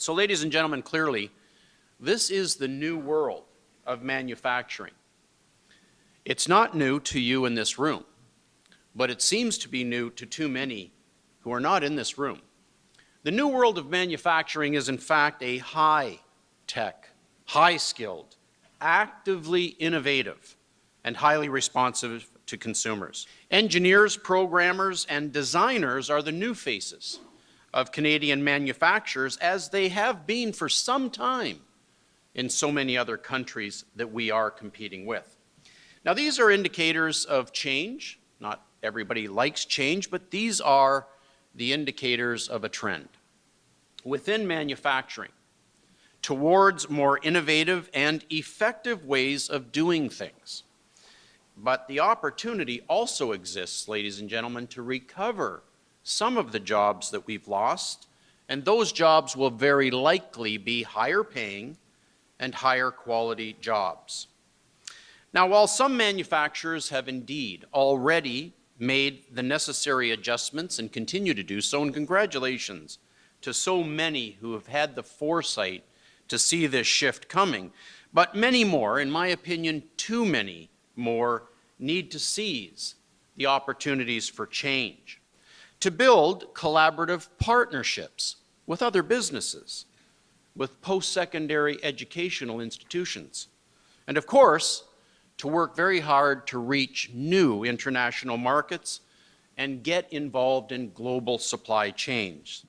So ladies and gentlemen, clearly, this is the new world of manufacturing. It's not new to you in this room, but it seems to be new to too many who are not in this room. The new world of manufacturing is in fact a high-tech, high-skilled, actively innovative, and highly responsive to consumers. Engineers, programmers, and designers are the new faces of Canadian manufacturers, as they have been for some time in so many other countries that we are competing with. Now, these are indicators of change. Not everybody likes change, but these are the indicators of a trend within manufacturing towards more innovative and effective ways of doing things. But the opportunity also exists, ladies and gentlemen, to recover some of the jobs that we've lost, and those jobs will very likely be higher paying and higher quality jobs. Now, while some manufacturers have indeed already made the necessary adjustments and continue to do so, and congratulations to so many who have had the foresight to see this shift coming, but many more, in my opinion, too many more, need to seize the opportunities for change, to build collaborative partnerships with other businesses, with post-secondary educational institutions, and of course, to work very hard to reach new international markets and get involved in global supply chains.